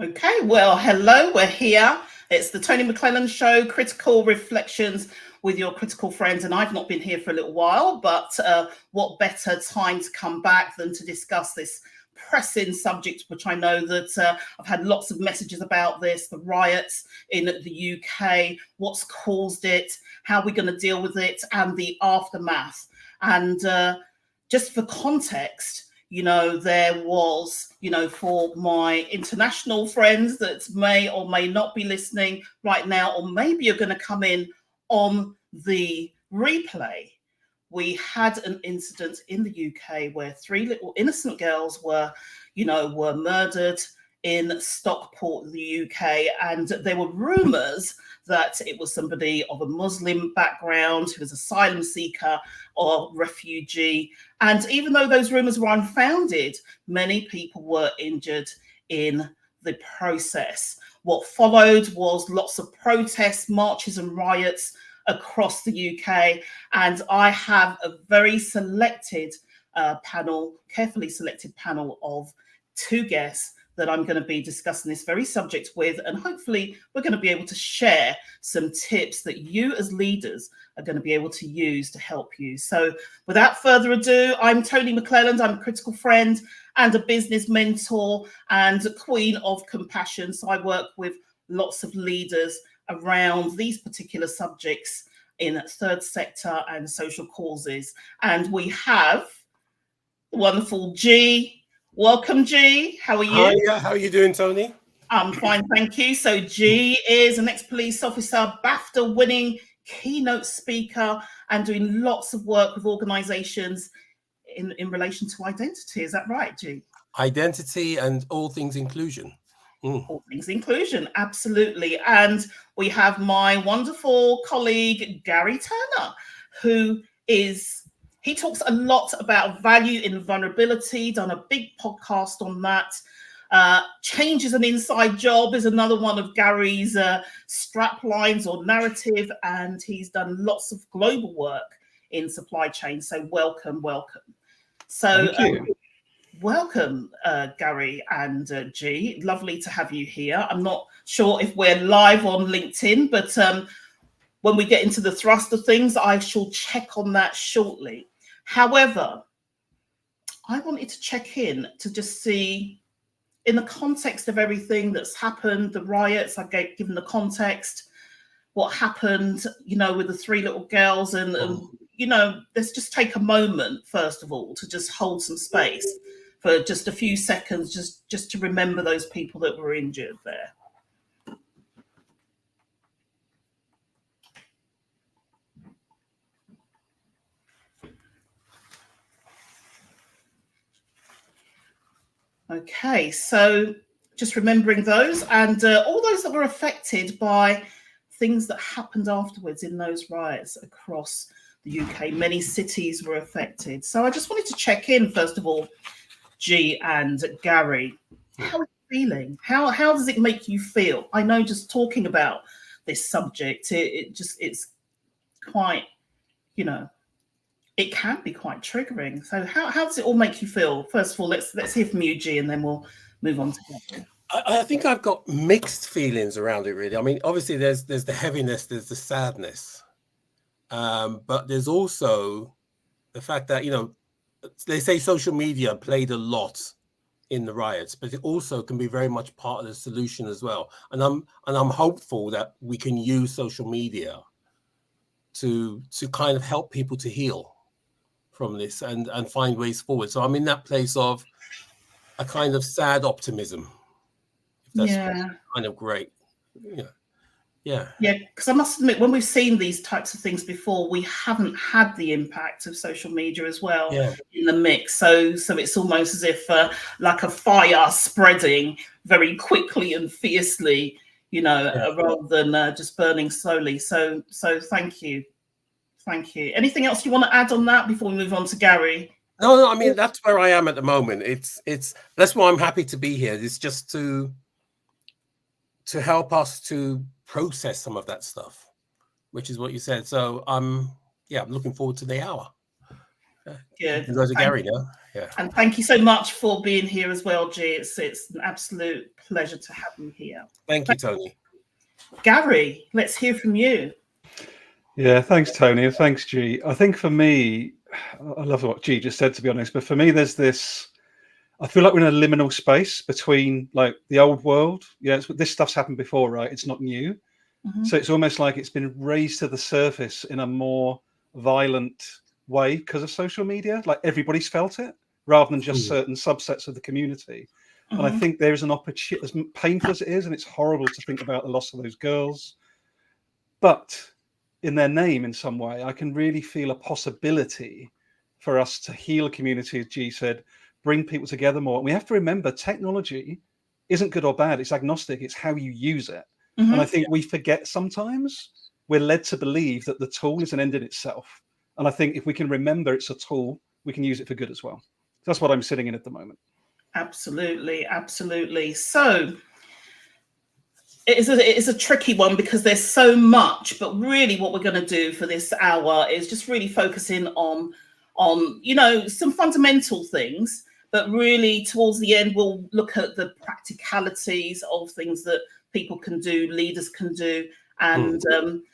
Okay, well, hello, we're here. It's the Tony McClelland Show, Critical Reflections with your critical friends. And I've not been here for a little while, but what better time to come back than to discuss this pressing subject, which I know that I've had lots of messages about this, the riots in the UK, what's caused it, how we're going to deal with it, and the aftermath. And just for context, there was, for my international friends that may or may not be listening right now, or maybe you're going to come in on the replay, we had an incident in the UK where 3 little innocent girls were murdered in Stockport, the UK. And there were rumours that it was somebody of a Muslim background who was asylum seeker or refugee. And even though those rumours were unfounded, many people were injured in the process. What followed was lots of protests, marches and riots across the UK. And I have a very selected carefully selected panel of 2 guests that I'm going to be discussing this very subject with, and hopefully we're going to be able to share some tips that you as leaders are going to be able to use to help you. So without further ado, I'm Tony McClelland. I'm a critical friend and a business mentor and a queen of compassion. So I work with lots of leaders around these particular subjects in third sector and social causes. And we have the wonderful G. Welcome, G. How are you? Hi, how are you doing, Tony? I'm fine, thank you. So G is an ex-police officer, BAFTA-winning keynote speaker, and doing lots of work with organisations in relation to identity. Is that right, G? Identity and all things inclusion. All things inclusion, absolutely. And we have my wonderful colleague, Gary Turner, who is... He talks a lot about value in vulnerability, done a big podcast on that. Change is an inside job is another one of Gary's strap lines or narrative, and he's done lots of global work in supply chain. So welcome. So welcome, Gary and G. Lovely to have you here. I'm not sure if we're live on LinkedIn, but when we get into the thrust of things, I shall check on that shortly. However, I wanted to check in to just see, in the context of everything that's happened, the riots, I've given the context, what happened, with the 3 little girls, and let's just take a moment, first of all, to just hold some space for just a few seconds, just to remember those people that were injured there. Okay, so just remembering those and all those that were affected by things that happened afterwards in those riots across the UK. Many cities were affected. So I just wanted to check in, first of all, G and Gary. How are you feeling? How does it make you feel? I know just talking about this subject, it's quite, it can be quite triggering. So how does it all make you feel? First of all, let's hear from you, G, and then we'll move on to that. I think I've got mixed feelings around it, really. I mean, obviously there's the heaviness, there's the sadness, but there's also the fact that, they say social media played a lot in the riots, but it also can be very much part of the solution as well. And I'm hopeful that we can use social media to kind of help people to heal from this and find ways forward. So I'm in that place of a kind of sad optimism, if that's kind of great. Yeah. Because I must admit, when we've seen these types of things before, we haven't had the impact of social media as well in the mix. So it's almost as if like a fire spreading very quickly and fiercely, rather than just burning slowly. So thank you. Anything else you want to add on that before we move on to Gary? No, I mean, that's where I am at the moment. It's that's why I'm happy to be here. It's just to help us to process some of that stuff, which is what you said. So I'm looking forward to the hour. Good. You guys are Gary now. Yeah. And thank you so much for being here as well, G. It's an absolute pleasure to have you here. Thank you, Tony. Gary, let's hear from you. Yeah, thanks, Tony. Thanks, G. I think for me, I love what G just said, to be honest, but for me, there's this, I feel like we're in a liminal space between like the old world. Yeah, this stuff's happened before, right? It's not new. So it's almost like it's been raised to the surface in a more violent way because of social media. Like everybody's felt it rather than just certain subsets of the community. And I think there is an opportunity, as painful as it is, and it's horrible to think about the loss of those girls, but in their name, in some way, I can really feel a possibility for us to heal a community, as G said, bring people together more. And we have to remember technology isn't good or bad. It's agnostic. It's how you use it. And I think we forget sometimes. We're led to believe that the tool is an end in itself. And I think if we can remember it's a tool, we can use it for good as well. That's what I'm sitting in at the moment. Absolutely. Absolutely. So it is a tricky one because there's so much, but really what we're going to do for this hour is just really focusing on some fundamental things, but really towards the end, we'll look at the practicalities of things that people can do, leaders can do. And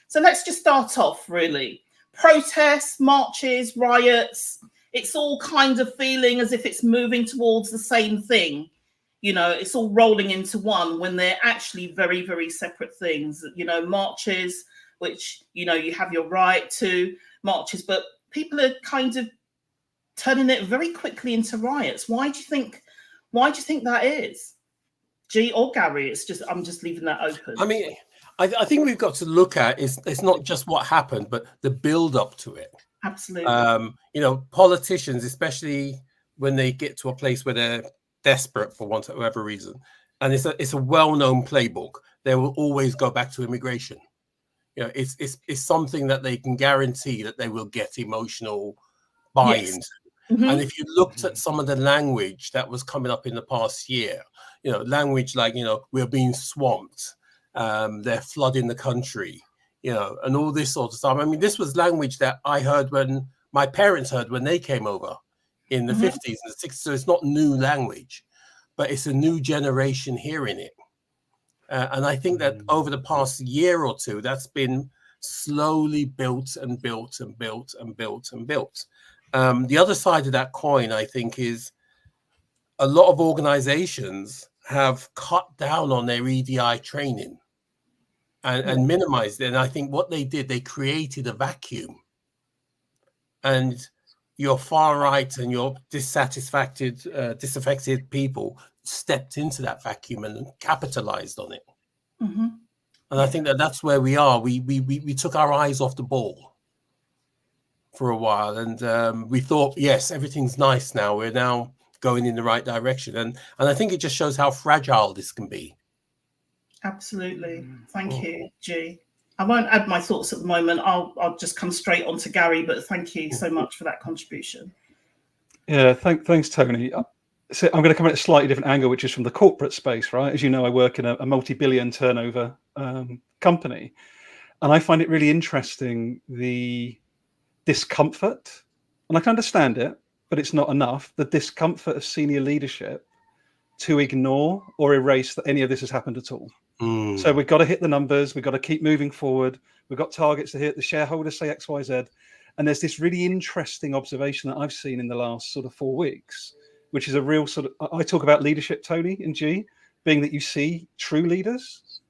so let's just start off really. Protests, marches, riots, it's all kind of feeling as if it's moving towards the same thing. It's all rolling into one when they're actually very, very separate things. Marches, which, you have your right to marches, but people are kind of turning it very quickly into riots. Why do you think that is? G or Gary? I'm just leaving that open. I mean, I think we've got to look at it's not just what happened, but the build up to it. Absolutely. Politicians, especially when they get to a place where they're desperate for whatever reason, and it's a well-known playbook. They will always go back to immigration. It's something that they can guarantee that they will get emotional buy-in. Yes. And if you looked at some of the language that was coming up in the past year, language like we're being swamped, they're flooding the country, and all this sort of stuff. I mean, this was language that I heard when my parents heard when they came over in the 50s and the 60s. So it's not new language, but it's a new generation hearing it. And I think that over the past year or two, that's been slowly built and built and built and built and built. The other side of that coin, I think, is a lot of organizations have cut down on their EDI training and minimized it. And I think what they did, they created a vacuum. And your far right and your disaffected people stepped into that vacuum and capitalized on it. And I think that's where we are. We took our eyes off the ball for a while, and we thought, yes, everything's nice now. We're now going in the right direction, and I think it just shows how fragile this can be. Absolutely. Thank you, G. I won't add my thoughts at the moment. I'll just come straight on to Gary, but thank you so much for that contribution. Yeah, thanks, Tony. So I'm going to come at a slightly different angle, which is from the corporate space, right? As you know, I work in a multi-billion turnover company, and I find it really interesting, the discomfort, and I can understand it, but it's not enough, the discomfort of senior leadership to ignore or erase that any of this has happened at all. So we've got to hit the numbers. We've got to keep moving forward. We've got targets to hit. The shareholders say X, Y, Z. And there's this really interesting observation that I've seen in the last sort of 4 weeks, which is a real sort of, I talk about leadership, Tony and G, being that you see true leaders.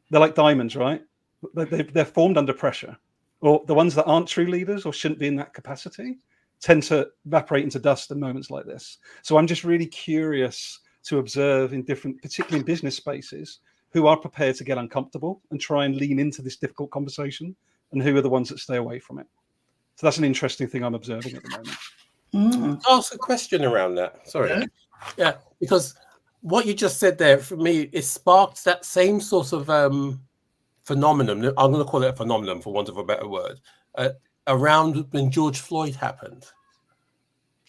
They're like diamonds, right? They're formed under pressure. Or the ones that aren't true leaders or shouldn't be in that capacity, tend to evaporate into dust at moments like this. So I'm just really curious to observe in different, particularly in business spaces, who are prepared to get uncomfortable and try and lean into this difficult conversation, and who are the ones that stay away from it. So that's an interesting thing I'm observing at the moment. Ask a question around that. Sorry. Yeah, because what you just said there, for me, it sparked that same sort of phenomenon. I'm going to call it a phenomenon, for want of a better word, around when George Floyd happened.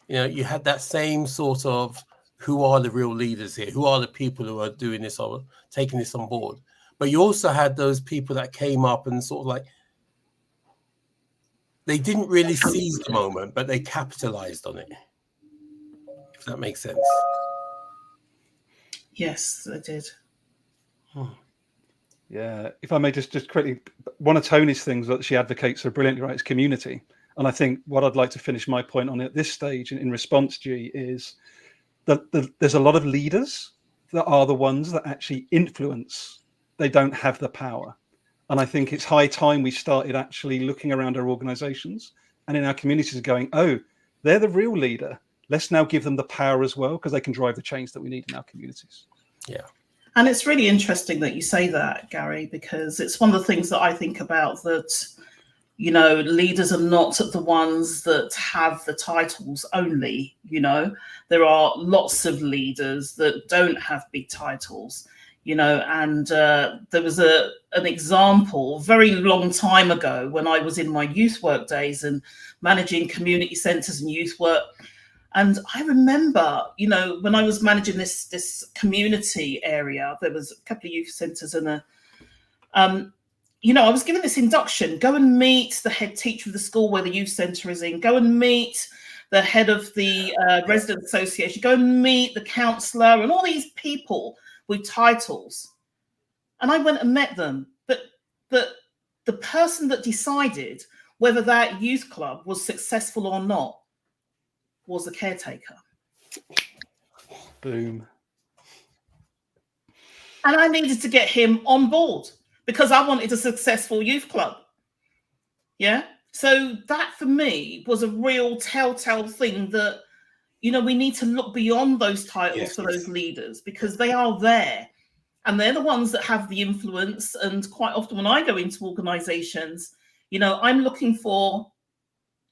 You know, you had that same sort of, who are the real leaders here? Who are the people who are doing this or taking this on board? But you also had those people that came up and sort of like, they didn't really seize the moment, but they capitalized on it. If that makes sense. Yes, I did. Yeah, if I may just quickly, one of Tony's things that she advocates so brilliantly, right, is community. And I think what I'd like to finish my point on at this stage in response, G, is that there's a lot of leaders that are the ones that actually influence. They don't have the power. And I think it's high time we started actually looking around our organizations and in our communities going, oh, they're the real leader. Let's now give them the power as well, because they can drive the change that we need in our communities. Yeah. And it's really interesting that you say that, Gary, because it's one of the things that I think about, that, you know, leaders are not the ones that have the titles only. You know, there are lots of leaders that don't have big titles, you know, and there was an example a very long time ago when I was in my youth work days and managing community centres and youth work. And I remember, you know, when I was managing this community area, there was a couple of youth centres and you know, I was given this induction: go and meet the head teacher of the school where the youth centre is in, go and meet the head of the resident association, go and meet the counsellor, and all these people with titles. And I went and met them, but the person that decided whether that youth club was successful or not was the caretaker. Boom. And I needed to get him on board because I wanted a successful youth club. Yeah. So that for me was a real telltale thing that, you know, we need to look beyond those titles for those leaders, because they are there and they're the ones that have the influence. And quite often when I go into organizations, you know, I'm looking for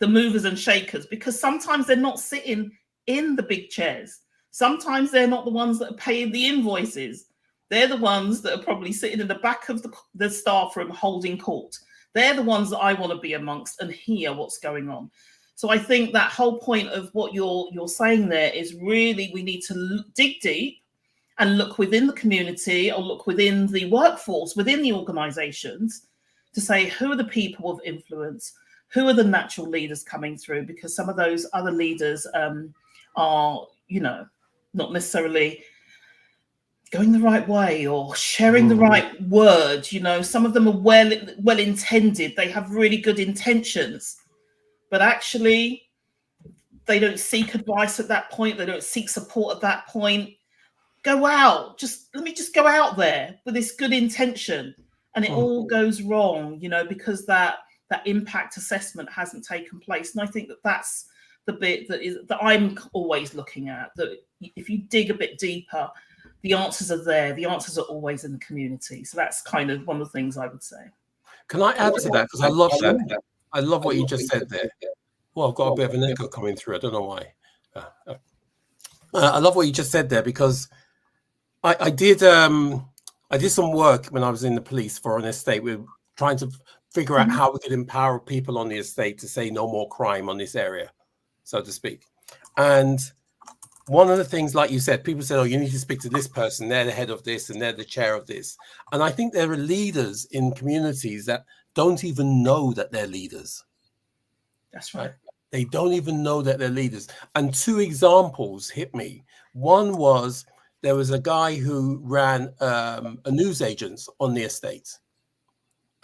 the movers and shakers, because sometimes they're not sitting in the big chairs. Sometimes they're not the ones that are paying the invoices. They're the ones that are probably sitting in the back of the staff room holding court. They're the ones that I want to be amongst and hear what's going on. So I think that whole point of what you're saying there is really, we need to dig deep and look within the community or look within the workforce, within the organizations, to say, who are the people of influence? Who are the natural leaders coming through? Because some of those other leaders are, you know, not necessarily going the right way or sharing the right word. You know, some of them are well intended. They have really good intentions, but actually they don't seek advice at that point. They don't seek support at that point. Go out. Let me go out there with this good intention, and it all goes wrong, you know, because that impact assessment hasn't taken place. And I think that's the bit that I'm always looking at, that if you dig a bit deeper, the answers are there. The answers are always in the community. So that's kind of one of the things I would say. Can I add to that? Because I love that. I love what you just said there. Well, I've got a bit of an echo coming through. I don't know why. I love what you just said there, because I did some work when I was in the police for an estate. We were trying to figure out how we could empower people on the estate to say no more crime on this area, so to speak. And one of the things, like you said, people said, oh, you need to speak to this person. They're the head of this and they're the chair of this. And I think there are leaders in communities that don't even know that they're leaders. That's right. They don't even know that they're leaders. And two examples hit me. One was, there was a guy who ran a newsagent on the estate.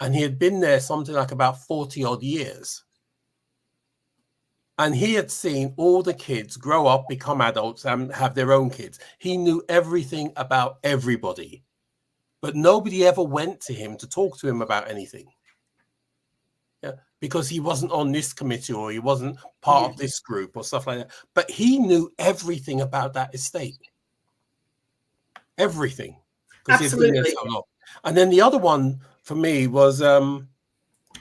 And he had been there something like about 40 odd years. And he had seen all the kids grow up, become adults, and have their own kids. He knew everything about everybody, but nobody ever went to him to talk to him about anything. Yeah. because he wasn't on this committee or he wasn't part of this group or stuff like that. But he knew everything about that estate. Everything. Because he'd been there so long. And then the other one for me was I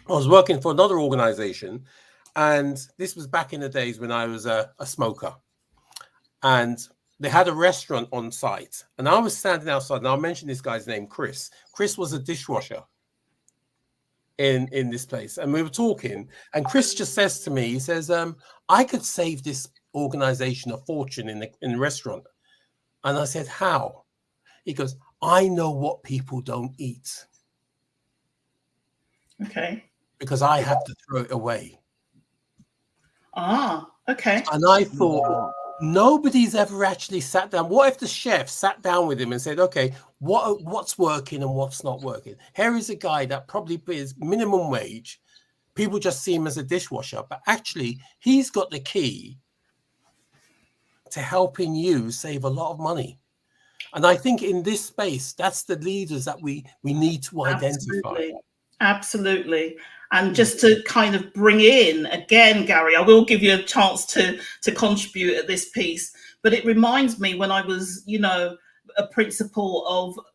was working for another organization, and this was back in the days when I was a smoker. And they had a restaurant on site, and I was standing outside, and I'll mention this guy's name, Chris. Chris was a dishwasher in this place, and we were talking, and Chris just says to me, he says, I could save this organization a fortune in the restaurant. And I said, how? He goes, I know what people don't eat. Okay. Because I have to throw it away. Ah, okay. And I thought, nobody's ever actually sat down. What if the chef sat down with him and said, okay, what's working and what's not working? Here is a guy that probably pays minimum wage. People just see him as a dishwasher, but actually he's got the key to helping you save a lot of money. And I think in this space, that's the leaders that we need to identify. Absolutely. And just to kind of bring in, again, Gary, I will give you a chance to contribute at this piece, but it reminds me when I was, a principal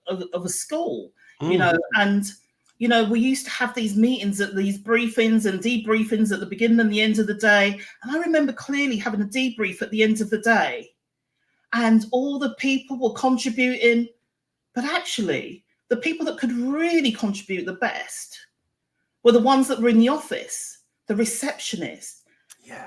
of a school, and, we used to have these meetings, at these briefings and debriefings at the beginning and the end of the day. And I remember clearly having a debrief at the end of the day, and all the people were contributing, but actually the people that could really contribute the best were the ones that were in the office, the receptionist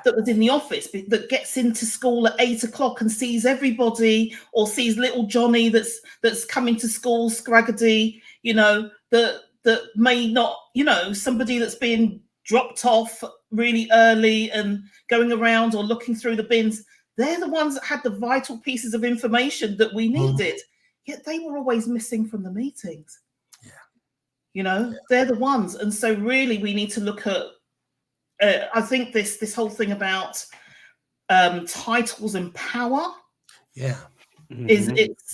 that was in the office, that gets into school at 8 o'clock and sees everybody, or sees little Johnny that's coming to school scraggedy, that may not, somebody that's being dropped off really early and going around or looking through the bins. They're the ones that had the vital pieces of information that we needed, yet they were always missing from the meetings. They're the ones. And so really we need to look at, I think this whole thing about titles and power is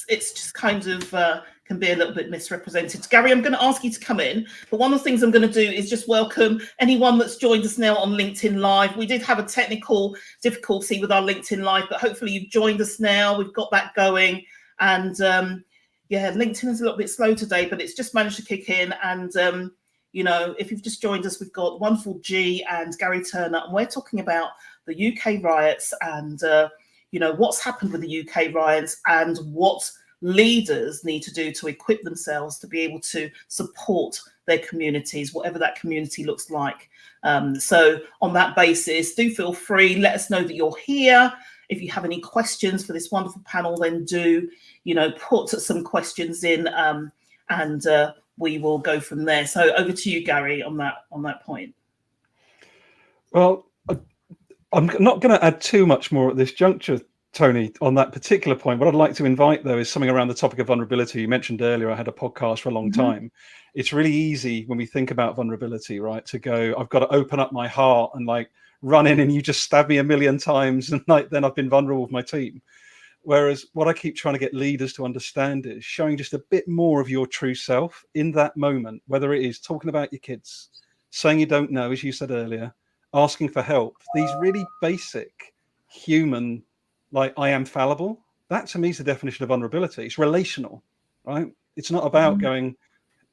it's just kind of can be a little bit misrepresented. Gary, I'm going to ask you to come in, but one of the things I'm going to do is just welcome anyone that's joined us now on LinkedIn Live. We did have a technical difficulty with our LinkedIn Live, but hopefully you've joined us now. We've got that going, and LinkedIn is a little bit slow today, but it's just managed to kick in. And if you've just joined us, we've got wonderful G and Gary Turner, and we're talking about the UK riots and what's happened with the UK riots and what leaders need to do to equip themselves to be able to support their communities, whatever that community looks like. So on that basis, do feel free, let us know that you're here. If you have any questions for this wonderful panel, then do, put some questions in, and we will go from there. So over to you, Gary, on that point. Well, I'm not going to add too much more at this juncture, Tony, on that particular point. What I'd like to invite, though, is something around the topic of vulnerability. You mentioned earlier, I had a podcast for a long time. It's really easy when we think about vulnerability, right, to go, I've got to open up my heart and run in and you just stab me a million times and then I've been vulnerable with my team. Whereas what I keep trying to get leaders to understand is showing just a bit more of your true self in that moment, whether it is talking about your kids, saying you don't know, as you said earlier, asking for help, these really basic human, I am fallible. That to me is the definition of vulnerability. It's relational, right? It's not about going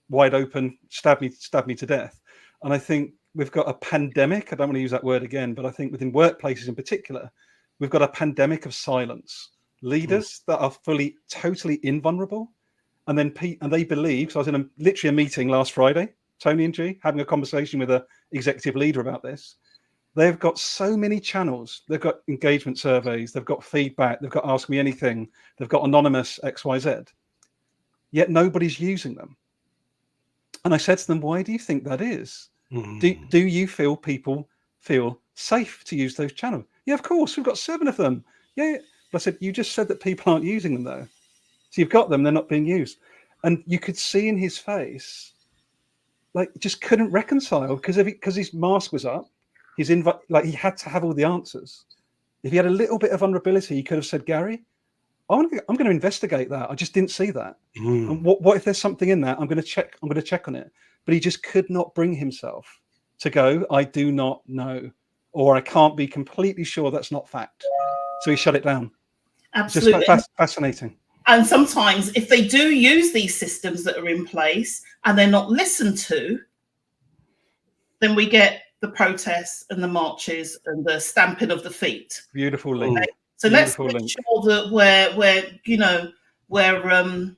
wide open, stab me to death. And I think we've got a pandemic. I don't want to use that word again, but I think within workplaces in particular, we've got a pandemic of silence. Leaders that are totally invulnerable, and they believe. So I was in literally a meeting last Friday, Tony and G, having a conversation with an executive leader about this. They've got so many channels. They've got engagement surveys. They've got feedback. They've got Ask Me Anything. They've got anonymous XYZ. Yet nobody's using them. And I said to them, why do you think that is? Do you feel people feel safe to use those channels? Yeah, of course. We've got 7 of them. Yeah. But I said, you just said that people aren't using them, though. So you've got them. They're not being used. And you could see in his face, just couldn't reconcile because his mask was up. He had to have all the answers. If he had a little bit of vulnerability, he could have said, Gary, I'm going to investigate that. I just didn't see that. And what if there's something in that? I'm going to check on it. But he just could not bring himself to go, I do not know, or I can't be completely sure that's not fact. So he shut it down. Absolutely. Just fascinating. And sometimes if they do use these systems that are in place and they're not listened to, then we get the protests and the marches and the stamping of the feet. Beautiful link. Okay? So Beautiful let's make link. sure that we're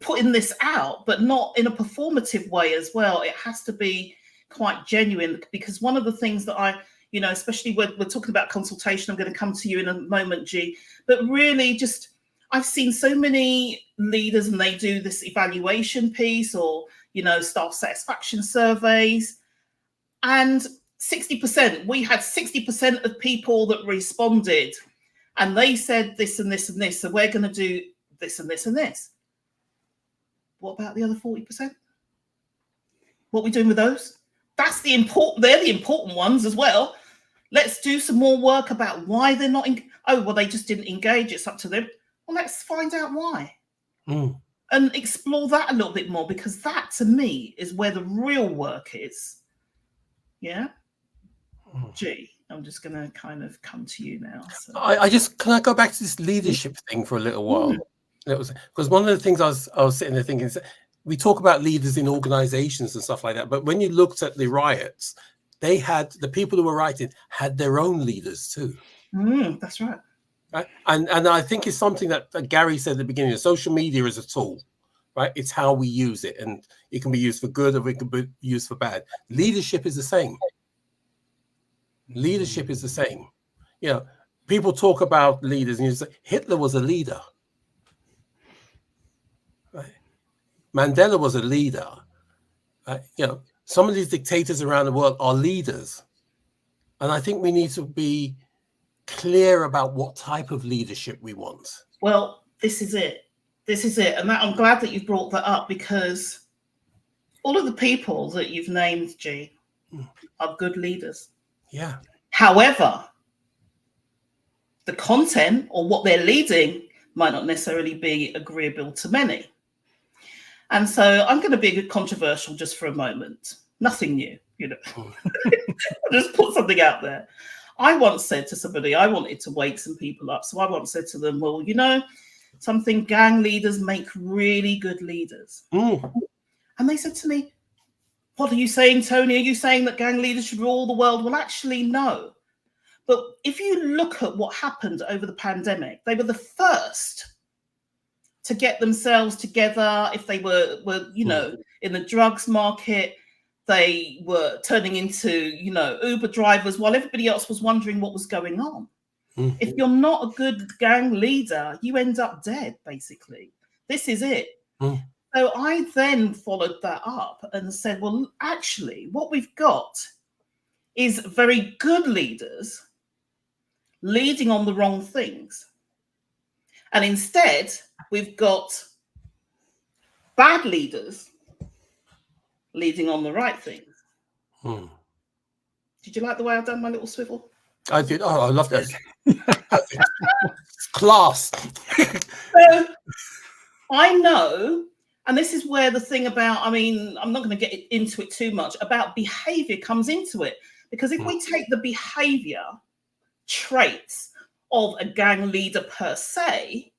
putting this out, but not in a performative way as well. It has to be quite genuine, because one of the things that I, especially when we're talking about consultation, I'm going to come to you in a moment, G, but really just, I've seen so many leaders and they do this evaluation piece or, staff satisfaction surveys, and 60%, we had 60% of people that responded and they said this and this and this, so we're going to do this and this and this. What about the other 40%? What are we doing with those? They're the important ones as well. Let's do some more work about why they're not, they just didn't engage, it's up to them. Well, let's find out why. And explore that a little bit more, because that to me is where the real work is. Yeah. G, I'm just going to kind of come to you now. So. Can I go back to this leadership thing for a little while? Because one of the things I was sitting there thinking is, we talk about leaders in organizations and stuff like that, but when you looked at the riots, they had, the people who were writing had their own leaders too. That's right. Right? And I think it's something that Gary said at the beginning, social media is a tool, right? It's how we use it, and it can be used for good or it can be used for bad. Leadership is the same. Leadership is the same. People talk about leaders and you say Hitler was a leader. Right? Mandela was a leader. Right? Some of these dictators around the world are leaders. And I think we need to be clear about what type of leadership we want. Well, this is it. And I'm glad that you brought that up, because all of the people that you've named, G, are good leaders. Yeah. However, the content or what they're leading might not necessarily be agreeable to many. And so I'm going to be controversial just for a moment. Nothing new, I'll just put something out there. I once said to somebody, I wanted to wake some people up. So I once said to them, well, something, gang leaders make really good leaders. And they said to me, what are you saying, Tony? Are you saying that gang leaders should rule the world? Well, actually, no. But if you look at what happened over the pandemic, they were the first to get themselves together. If they were in the drugs market, they were turning into, Uber drivers while everybody else was wondering what was going on. If you're not a good gang leader, you end up dead, basically. This is it. So I then followed that up and said, well, actually, what we've got is very good leaders leading on the wrong things. And instead, we've got bad leaders leading on the right things. Did you like the way I've done my little swivel? I did. Oh, I love that. Class. So I know, and this is where the thing about, I'm not going to get into it too much, about behavior comes into it. Because if we take the behavior traits of a gang leader per se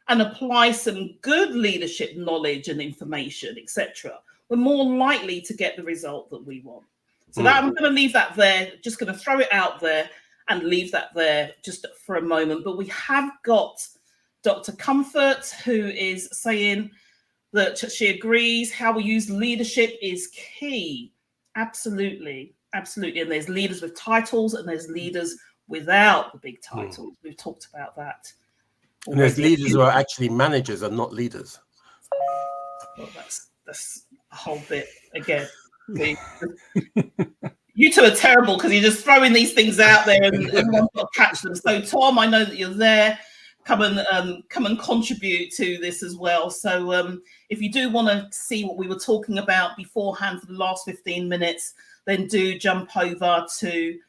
and apply some good leadership knowledge and information, etc., we're more likely to get the result that we want. So that I'm going to leave that there, just going to throw it out there and leave that there just for a moment. But we have got Dr. Comfort, who is saying that she agrees how we use leadership is key. Absolutely. Absolutely. And there's leaders with titles and there's leaders without the big titles. We've talked about that. And there's leaders who are actually managers and not leaders. Well, that's a whole bit again. You two are terrible because you're just throwing these things out there and everyone's got to catch them. So Tom, I know that you're there. Come and contribute to this as well. So if you do want to see what we were talking about beforehand for the last 15 minutes, then do jump over to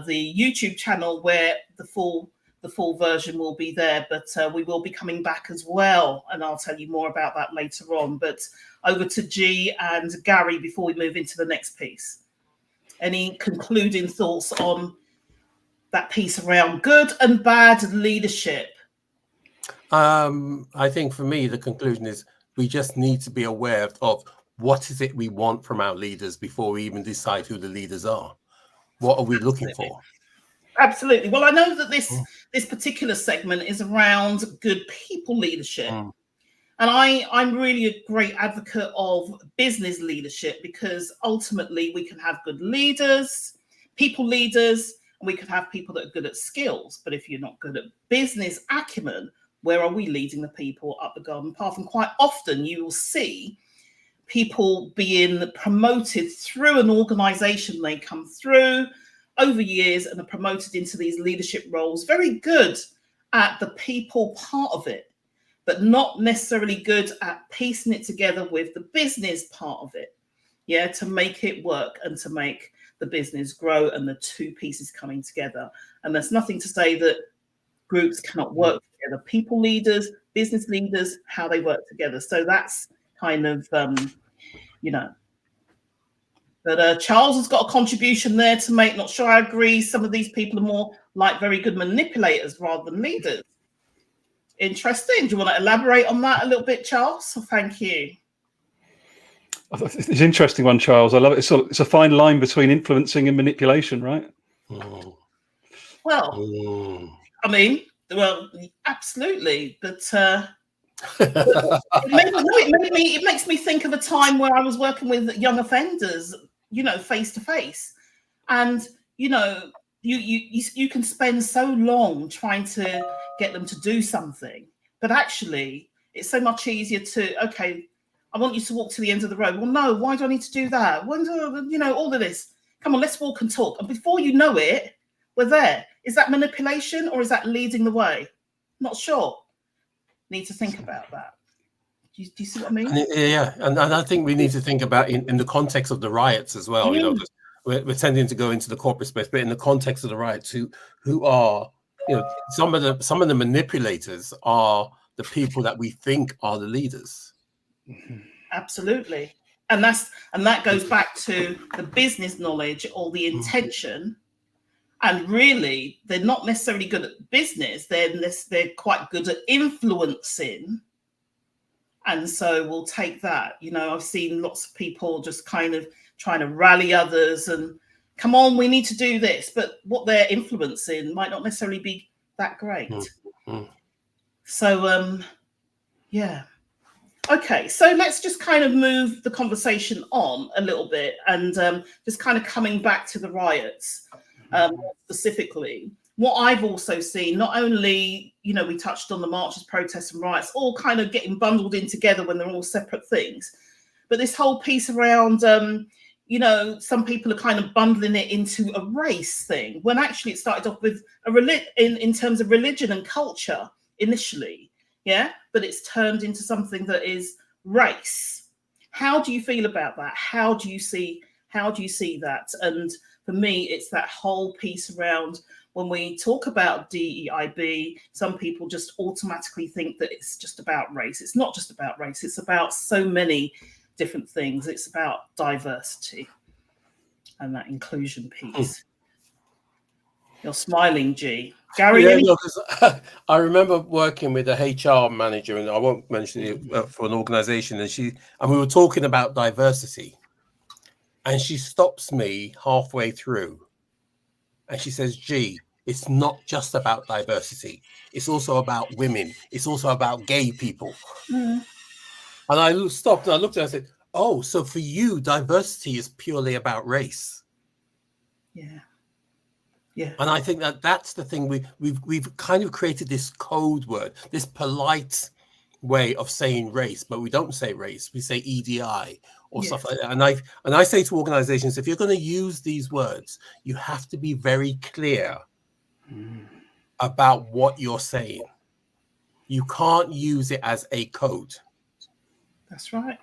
the YouTube channel where the full the full version will be there, but we will be coming back as well, and I'll tell you more about that later on. But over to G and Gary before we move into the next piece. Any concluding thoughts on that piece around good and bad leadership? I think for me, the conclusion is we just need to be aware of what is it we want from our leaders before we even decide who the leaders are. What are we looking for? Absolutely. Well, I know that this particular segment is around good people leadership. And I'm really a great advocate of business leadership, because ultimately we can have good leaders, people leaders, and we can have people that are good at skills. But if you're not good at business acumen, where are we leading the people up the garden path? And quite often you will see people being promoted through an organization. They come through over years and are promoted into these leadership roles, very good at the people part of it, but not necessarily good at piecing it together with the business part of it, to make it work and to make the business grow and the two pieces coming together. And there's nothing to say that groups cannot work together. People leaders, business leaders, how they work together. So that's kind of, But Charles has got a contribution there to make. Not sure I agree. Some of these people are more like very good manipulators rather than leaders. Interesting. Do you want to elaborate on that a little bit, Charles? Thank you. It's an interesting one, Charles. I love it. It's a fine line between influencing and manipulation, right? Well, I mean, absolutely. But it makes me think of a time where I was working with young offenders, face to face, and you can spend so long trying to get them to do something, but actually it's so much easier to, okay, I want you to walk to the end of the road. Well, no, why do I need to do that? When do, all of this? Come on, let's walk and talk. And before you know it, we're there. Is that manipulation or is that leading the way? Not sure. Need to think about that. Do you see what I mean? Yeah, and I think we need to think about in the context of the riots as well. We're tending to go into the corporate space, but in the context of the riots, who are, some of the manipulators are the people that we think are the leaders. Absolutely, and that goes back to the business knowledge or the intention. And really, they're not necessarily good at business. They're quite good at influencing. And so we'll take that. I've seen lots of people just kind of trying to rally others and come on, we need to do this. But what they're influencing might not necessarily be that great. So, yeah. Okay, so let's just kind of move the conversation on a little bit and just kind of coming back to the riots specifically. What I've also seen, not only, we touched on the marches, protests and riots, all kind of getting bundled in together when they're all separate things. But this whole piece around, some people are kind of bundling it into a race thing, when actually it started off with in terms of religion and culture initially. Yeah, but it's turned into something that is race. How do you feel about that? How do you see that? And for me, it's that whole piece around when we talk about DEIB, some people just automatically think that it's just about race. It's not just about race. It's about so many different things. It's about diversity and that inclusion piece. You're smiling, G. Gary? Yeah, I remember working with a HR manager, and I won't mention it, for an organization, and we were talking about diversity. And she stops me halfway through and she says, G, it's not just about diversity. It's also about women. It's also about gay people. And I stopped and I looked at her and said, oh, so for you, diversity is purely about race. Yeah. Yeah. And I think that's the thing. We've kind of created this code word, this polite way of saying race, but we don't say race. We say EDI or stuff like that. And I say to organizations, if you're going to use these words, you have to be very clear about what you're saying. You can't use it as a code. That's right.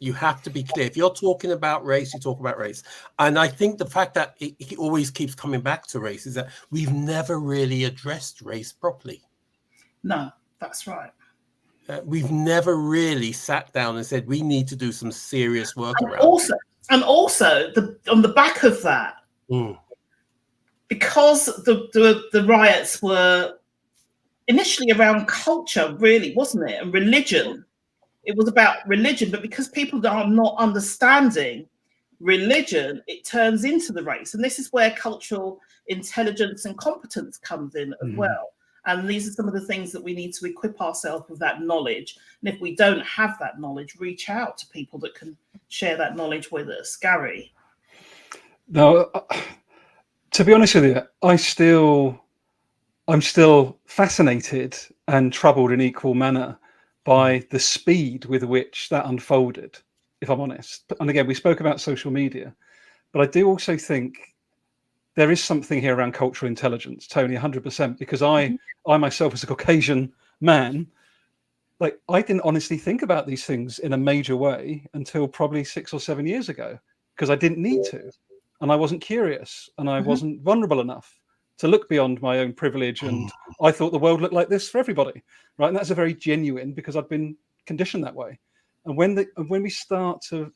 You have to be clear. If you're talking about race, you talk about race. And I think the fact that it always keeps coming back to race is that we've never really addressed race properly. No, that's right. We've never really sat down and said we need to do some serious work around it. And also, on the back of that, because the riots were initially around culture, really, wasn't it? And religion. It was about religion, but because people are not understanding religion, it turns into the race. And this is where cultural intelligence and competence comes in as well. And these are some of the things that we need to equip ourselves with, that knowledge. And if we don't have that knowledge, reach out to people that can share that knowledge with us. Gary? No, to be honest with you, I'm still fascinated and troubled in equal manner by the speed with which that unfolded, if I'm honest. And again, we spoke about social media, but I do also think there is something here around cultural intelligence, Tony, 100%, because I myself, as a Caucasian man, like, I didn't honestly think about these things in a major way until probably 6 or 7 years ago, because I didn't need to, and I wasn't curious, and I wasn't vulnerable enough to look beyond my own privilege. And I thought the world looked like this for everybody, right? And that's a very genuine, because I've been conditioned that way. And when we start to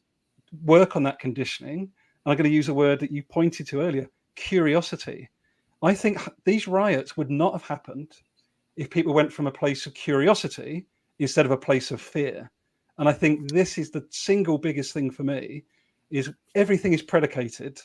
work on that conditioning, and I'm going to use a word that you pointed to earlier, curiosity. I think these riots would not have happened if people went from a place of curiosity instead of a place of fear. And I think this is the single biggest thing for me, is everything is predicated,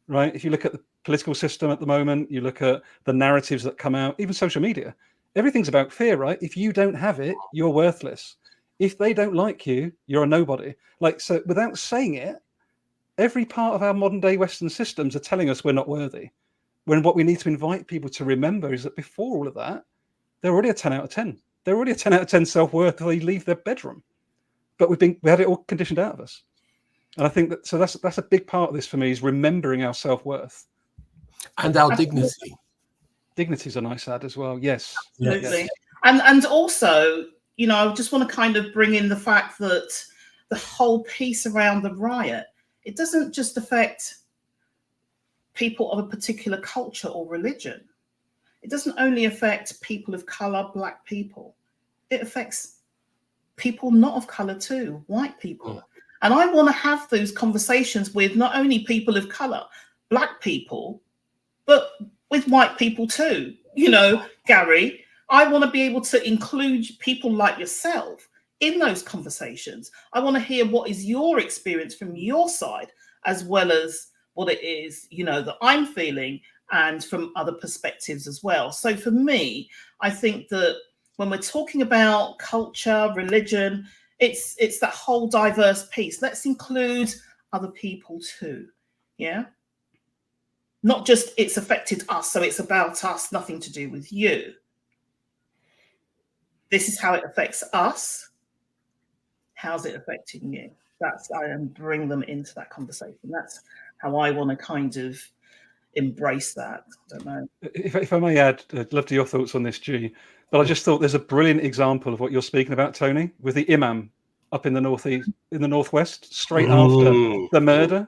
right? If you look at the political system at the moment, you look at the narratives that come out, even social media, everything's about fear, right? If you don't have it, you're worthless. If they don't like you, you're a nobody. Like, so without saying it, every part of our modern day Western systems are telling us we're not worthy. When what we need to invite people to remember is that before all of that, they're already a 10 out of 10. They're already a 10 out of 10 self-worth till they leave their bedroom. But we had it all conditioned out of us. And I think that's a big part of this for me, is remembering our self-worth. And our dignity. Dignity is a nice add as well. Yes. Absolutely. Yes. And also, you know, I just want to kind of bring in the fact that the whole piece around the riot, it doesn't just affect people of a particular culture or religion. It doesn't only affect people of color, Black people. It affects people not of color too, white people. And I want to have those conversations with not only people of color, Black people, but with white people too. You know, Gary, I want to be able to include people like yourself in those conversations. I want to hear what is your experience from your side, as well as what it is, you know, that I'm feeling, and from other perspectives as well. So for me, I think that when we're talking about culture, religion, it's that whole diverse piece. Let's include other people too. Yeah. Not just it's affected us, so it's about us, nothing to do with you. This is how it affects us. How's it affecting you? I bring them into that conversation. That's how I want to kind of embrace that. I don't know. If I may add, I'd love to your thoughts on this, G. But I just thought there's a brilliant example of what you're speaking about, Tony, with the imam up in the northwest, straight after the murder.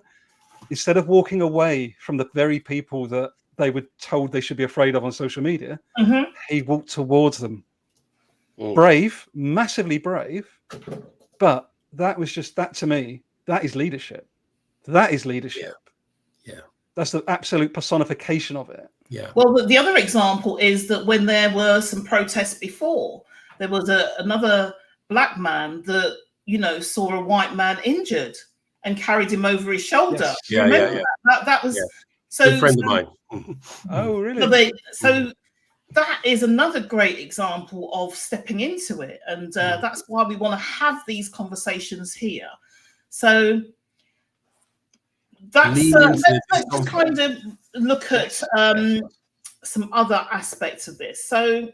Instead of walking away from the very people that they were told they should be afraid of on social media, he walked towards them. Brave, massively brave, but that was just, that to me, that is leadership. That is leadership. Yeah. That's the absolute personification of it. Yeah. Well, the other example is that when there were some protests before, there was another Black man that, you know, saw a white man injured and carried him over his shoulder. Yes. That was so. Good friend of mine. Oh, really? So that is another great example of stepping into it, and that's why we want to have these conversations here. So that's let's just kind of look at some other aspects of this. So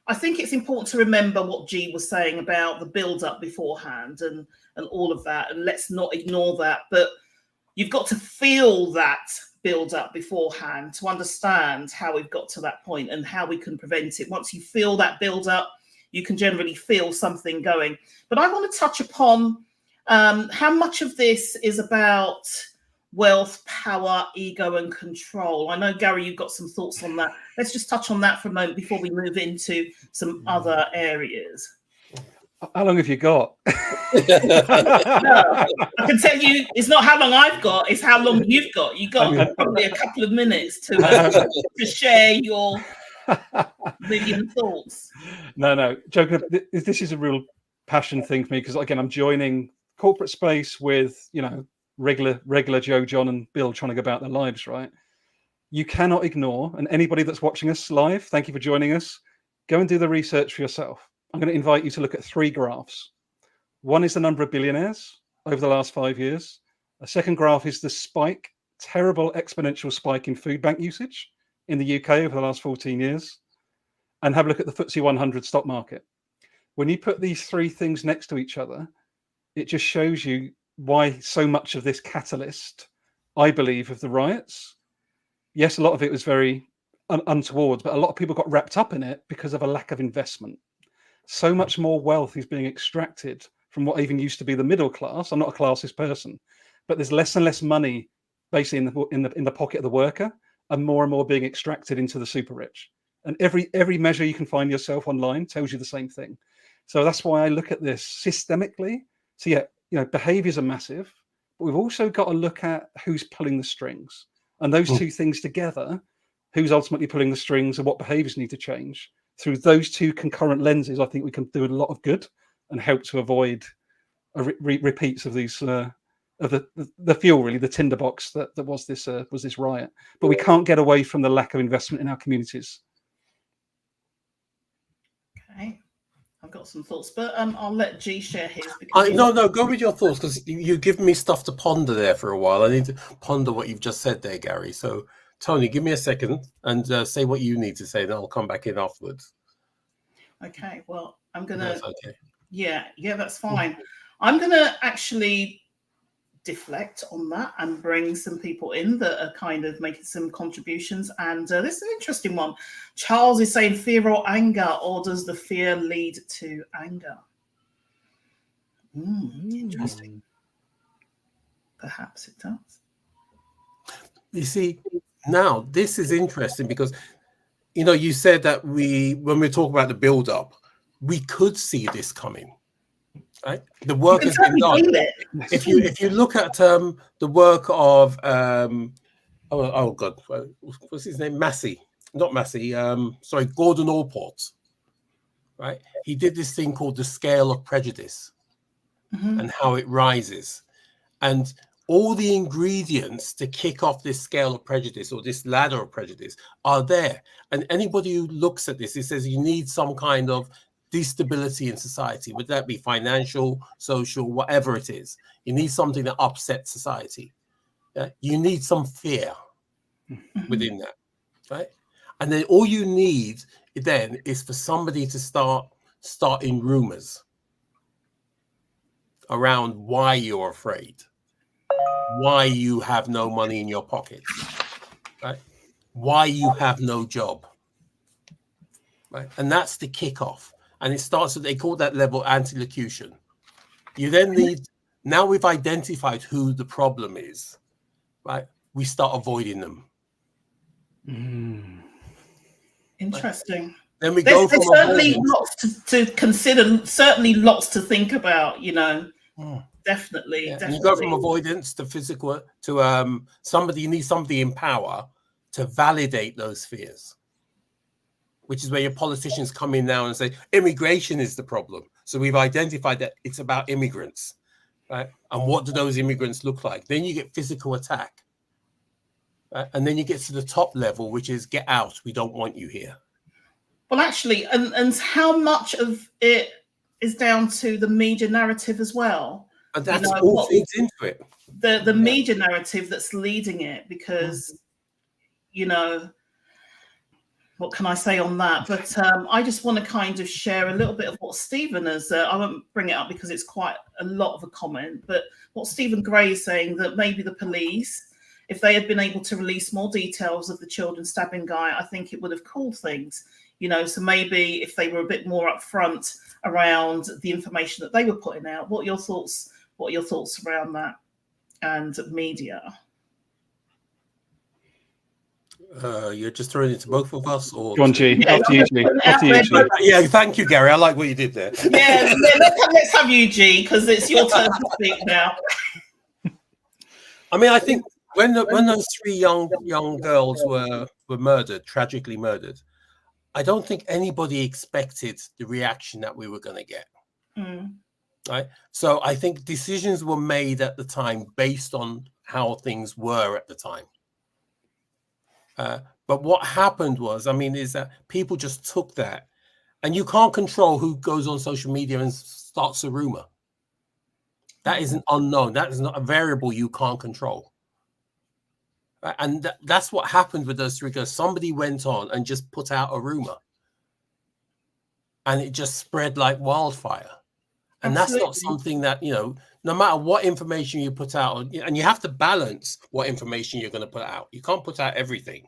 I think it's important to remember what G was saying about the build-up beforehand and all of that, and let's not ignore that. But you've got to feel that build-up beforehand to understand how we've got to that point and how we can prevent it. Once you feel that build-up, you can generally feel something going. But I want to touch upon How much of this is about wealth, power, ego, and control? I know, Gary, you've got some thoughts on that. Let's just touch on that for a moment before we move into some other areas. How long have you got? Well, I can tell you, it's not how long I've got; it's how long you've got. You got probably a couple of minutes to share your million thoughts. No, joking. This is a real passion thing for me because, again, I'm joining corporate space with, regular Joe, John, and Bill trying to go about their lives, right? You cannot ignore, and anybody that's watching us live, thank you for joining us. Go and do the research for yourself. I'm going to invite you to look at 3 graphs. One is the number of billionaires over the last 5 years. A second graph is the terrible exponential spike in food bank usage in the UK over the last 14 years. And have a look at the FTSE 100 stock market. When you put these 3 things next to each other, it just shows you why so much of this catalyst, I believe, of the riots, yes, a lot of it was very untoward, but a lot of people got wrapped up in it because of a lack of investment. So much more wealth is being extracted from what even used to be the middle class. I'm not a classist person, but there's less and less money basically in the pocket of the worker, and more being extracted into the super rich. And every measure you can find yourself online tells you the same thing. So that's why I look at this systemically. So yeah, behaviors are massive, but we've also got to look at who's pulling the strings. And those 2 things together, who's ultimately pulling the strings and what behaviors need to change. Through those 2 concurrent lenses, I think we can do a lot of good and help to avoid repeats of these of the fuel, really, the tinderbox that was this riot. But we can't get away from the lack of investment in our communities. Okay, I've got some thoughts, but I'll let G share his. Because No, go with your thoughts, because you've given me stuff to ponder there for a while. I need to ponder what you've just said there, Gary. So, Tony, give me a second and say what you need to say, then I'll come back in afterwards. Okay, well, I'm gonna. That's okay. Yeah, that's fine. I'm gonna actually deflect on that and bring some people in that are kind of making some contributions. And this is an interesting one. Charles is saying fear or anger, or does the fear lead to anger? Interesting. Perhaps it does. You see, now this is interesting because, you said that when we talk about the build-up, we could see this coming. Right, the work has been done. If you look at the work of oh god, what's his name? Gordon Allport. Right, he did this thing called the scale of prejudice, and how it rises, and all the ingredients to kick off this scale of prejudice or this ladder of prejudice are there. And anybody who looks at this, it says you need some kind of destability in society, would that be financial, social, whatever it is. You need something that upsets society. Yeah? You need some fear within that, right? And then all you need then is for somebody to start in rumors around why you're afraid, why you have no money in your pockets, right? Why you have no job, right? And that's the kickoff. And it starts with, they call that level antilocution. You then need, now we've identified who the problem is, right? We start avoiding them. Interesting. Right? Then we go from certainly lots to consider, certainly lots to think about, Definitely, yeah. definitely. And you go from avoidance to physical to you need somebody in power to validate those fears, which is where your politicians come in now and say immigration is the problem. So we've identified that it's about immigrants, right? And what do those immigrants look like? Then you get physical attack, right? And then you get to the top level, which is get out. We don't want you here. Well, actually, and how much of it is down to the media narrative as well? And that's all feeds into it. The media narrative that's leading it, because, what can I say on that? But I just want to kind of share a little bit of what Stephen has, I won't bring it up because it's quite a lot of a comment, but what Stephen Gray is saying, that maybe the police, if they had been able to release more details of the children stabbing guy, I think it would have cooled things. So maybe if they were a bit more upfront around the information that they were putting out. What are your thoughts What are your thoughts around that and media? You're just throwing it to both of us, or Go on, G. Yeah, After you, G. After you, G. Yeah, thank you, Gary. I like what you did there. Yeah, let's have you, G, because it's your turn to speak now. I mean, I think when those three young girls were murdered, tragically murdered, I don't think anybody expected the reaction that we were going to get. Mm. Right. So I think decisions were made at the time based on how things were at the time. But what happened was, I mean, is that people just took that, and you can't control who goes on social media and starts a rumor. That is an unknown. That is not a variable you can't control. Right? And that's what happened with those three girls. Somebody went on and just put out a rumor, and it just spread like wildfire. And Absolutely. that's not something that, no matter what information you put out, and you have to balance what information you're going to put out. You can't put out everything.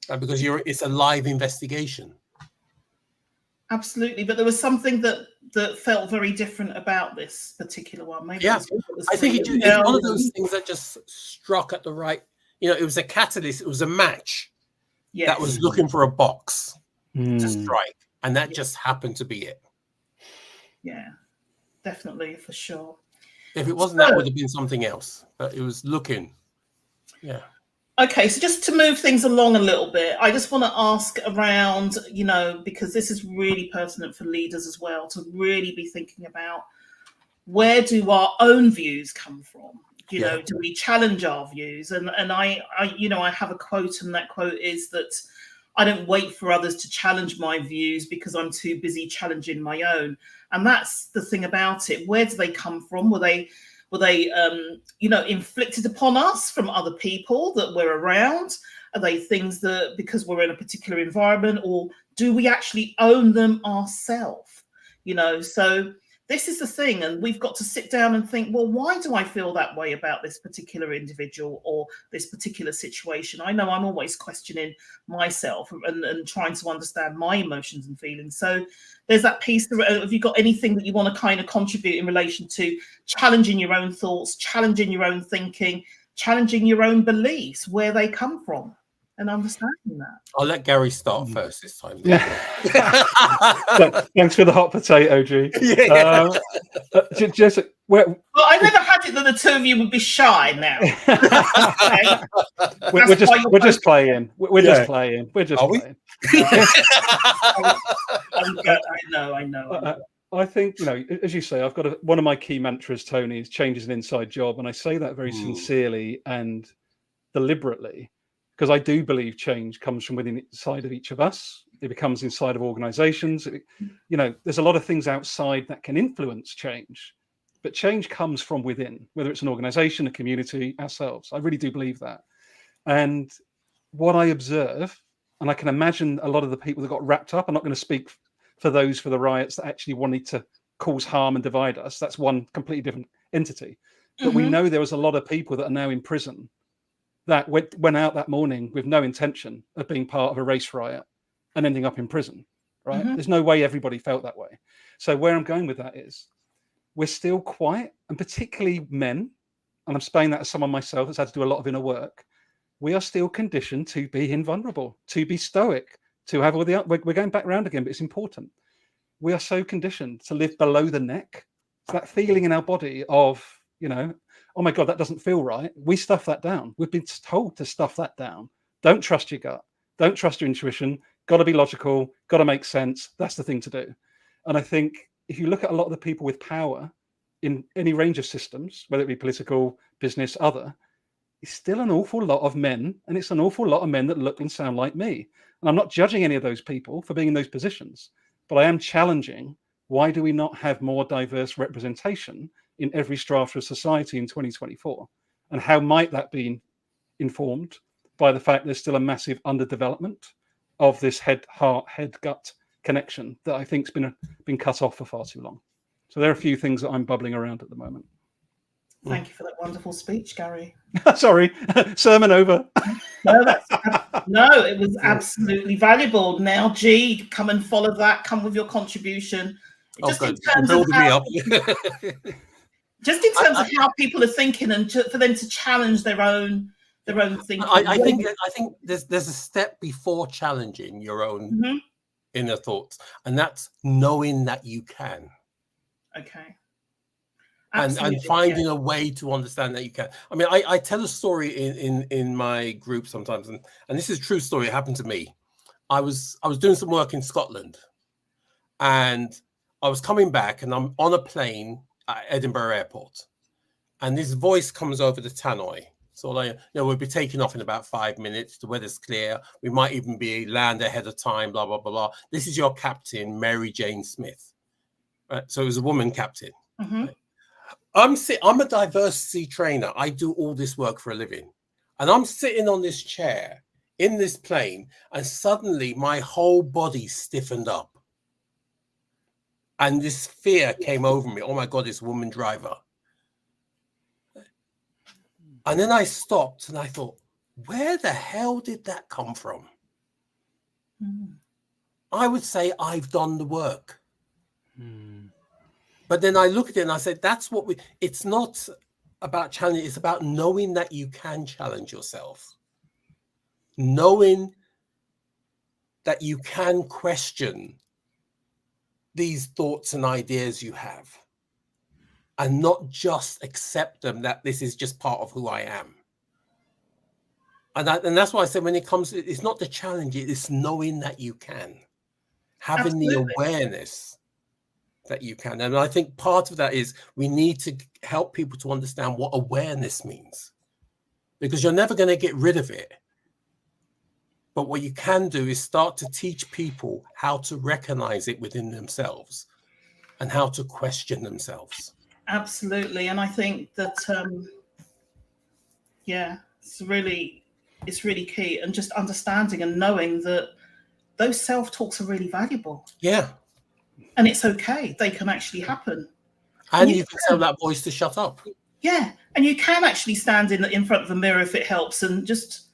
Because it's a live investigation. Absolutely, but there was something that felt very different about this particular one. Maybe I think it's one of those things that just struck at the right. It was a catalyst. It was a match that was looking for a box to strike, and that just happened to be it. Yeah, definitely, for sure. If it wasn't, that would have been something else. But it was looking. Yeah. Okay, so just to move things along a little bit, I just want to ask around, because this is really pertinent for leaders as well, to really be thinking about, where do our own views come from? Do we challenge our views? And I have a quote, and that quote is that I don't wait for others to challenge my views because I'm too busy challenging my own. And that's the thing about it. Where do they come from? Were they inflicted upon us from other people that we're around? Are they things that because we're in a particular environment, or do we actually own them ourselves? So this is the thing, and we've got to sit down and think, well, why do I feel that way about this particular individual or this particular situation? I know I'm always questioning myself and trying to understand my emotions and feelings. So there's that piece. Have you got anything that you want to kind of contribute in relation to challenging your own thoughts, challenging your own thinking, challenging your own beliefs, where they come from, and understanding that? I'll let Gary start first this time. Yeah. Thanks for the hot potato, G. Well, I never had it that the two of you would be shy now. We're just playing. We're just playing. I know. I think, as you say, I've got one of my key mantras, Tony, is change is an inside job. And I say that very sincerely and deliberately, because I do believe change comes from within inside of each of us. It becomes inside of organizations. There's a lot of things outside that can influence change, but change comes from within, whether it's an organization, a community, ourselves. I really do believe that. And what I observe, and I can imagine a lot of the people that got wrapped up, I'm not going to speak for the riots that actually wanted to cause harm and divide us. That's one completely different entity. But we know there was a lot of people that are now in prison that went out that morning with no intention of being part of a race riot and ending up in prison, right? There's no way everybody felt that way. So where I'm going with that is we're still quiet, and particularly men, and I'm saying that as someone myself that's had to do a lot of inner work, we are still conditioned to be invulnerable, to be stoic, to have all the... We're going back around again, but it's important. We are so conditioned to live below the neck. It's that feeling in our body of, oh my God, that doesn't feel right. We stuff that down. We've been told to stuff that down. Don't trust your gut. Don't trust your intuition. Got to be logical. Got to make sense. That's the thing to do. And I think if you look at a lot of the people with power in any range of systems, whether it be political, business, other, it's still an awful lot of men. And it's an awful lot of men that look and sound like me. And I'm not judging any of those people for being in those positions, but I am challenging, why do we not have more diverse representation in every strata of society in 2024? And how might that be informed by the fact there's still a massive underdevelopment of this head-heart, head-gut connection that I think's been cut off for far too long. So there are a few things that I'm bubbling around at the moment. Thank you for that wonderful speech, Gary. Sorry, sermon over. No, it was absolutely valuable. Now, G, come and follow that. Come with your contribution. Just in terms of Just in terms of how people are thinking, and for them to challenge their own thinking. I think there's a step before challenging your own inner thoughts, and that's knowing that you can. Okay. And finding a way to understand that you can. I mean, I tell a story in my group sometimes, and this is a true story. It happened to me. I was doing some work in Scotland, and I was coming back, and I'm on a plane at Edinburgh Airport, and this voice comes over the tannoy. So we'll be taking off in about 5 minutes. The weather's clear. We might even be land ahead of time. Blah blah blah blah. This is your captain, Mary Jane Smith. Right? So it was a woman captain. Right? I'm a diversity trainer. I do all this work for a living. And I'm sitting on this chair in this plane, and suddenly my whole body stiffened up. And this fear came over me. Oh my God, this woman driver. And then I stopped and I thought, where the hell did that come from? I would say I've done the work. But then I look at it and I said, it's not about challenging, it's about knowing that you can challenge yourself. Knowing that you can question these thoughts and ideas you have, and not just accept them, that this is just part of who I am. And that's why I said, when it comes, it's not the challenge, it's knowing that you can. Having the awareness that you can. And I think part of that is we need to help people to understand what awareness means, because you're never going to get rid of it. But what you can do is start to teach people how to recognize it within themselves and how to question themselves. Absolutely. And I think that, it's really key. And just understanding and knowing that those self-talks are really valuable. Yeah. And it's okay. They can actually happen. And you can tell that voice to shut up. Yeah. And you can actually stand in front of the mirror if it helps, and just,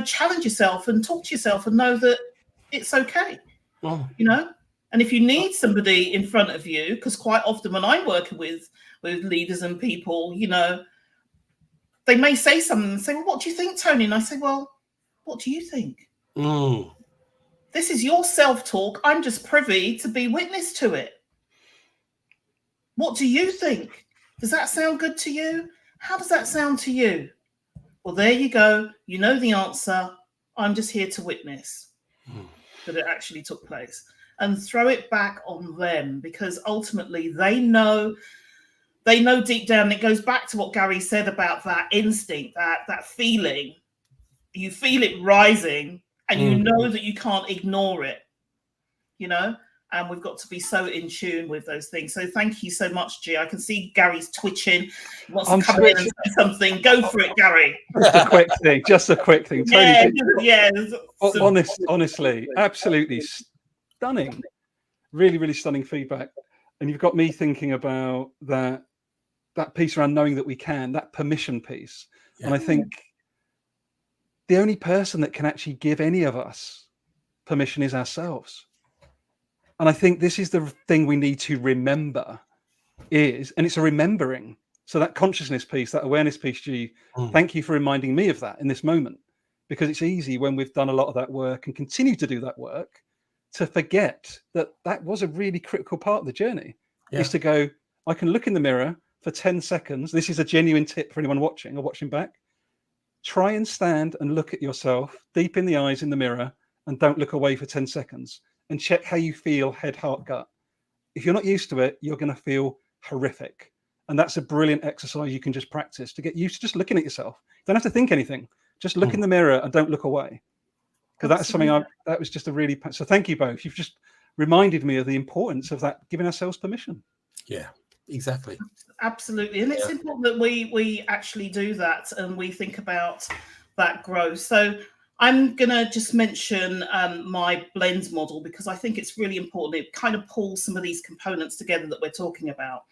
challenge yourself and talk to yourself and know that it's okay. And if you need somebody in front of you, because quite often when I'm working with leaders and people, they may say something and say, well, what do you think, Tony? And I say, well, what do you think? This is your self-talk. I'm just privy to be witness to it. What do you think? Does that sound good to you? How does that sound to you? Well, there you go. You know the answer. I'm just here to witness that it actually took place. And throw it back on them, because ultimately they know deep down. It goes back to what Gary said about that instinct, that feeling. You feel it rising, and you know that you can't ignore it, and we've got to be so in tune with those things. So thank you so much, G. I can see Gary's twitching. He wants to come in and say something. Go for it, Gary. Just a quick thing. Tony, honestly, absolutely stunning. Really, really stunning feedback. And you've got me thinking about that piece around knowing that we can, that permission piece. Yeah. And I think the only person that can actually give any of us permission is ourselves. And I think this is the thing we need to remember and it's a remembering. So that consciousness piece, that awareness piece, G, thank you for reminding me of that in this moment, because it's easy when we've done a lot of that work and continue to do that work to forget that was a really critical part of the journey, is to go, I can look in the mirror for 10 seconds. This is a genuine tip for anyone watching or watching back. Try and stand and look at yourself deep in the eyes in the mirror, and don't look away for 10 seconds. And check how you feel, head, heart, gut. If you're not used to it, you're going to feel horrific. And that's a brilliant exercise you can just practice to get used to just looking at yourself. You don't have to think anything. Just look in the mirror and don't look away. Because that's something that was just a really... So thank you both. You've just reminded me of the importance of that, giving ourselves permission. Yeah, exactly. Absolutely. And it's important that we actually do that and we think about that growth. So I'm going to just mention my blend model, because I think it's really important. It kind of pulls some of these components together that we're talking about.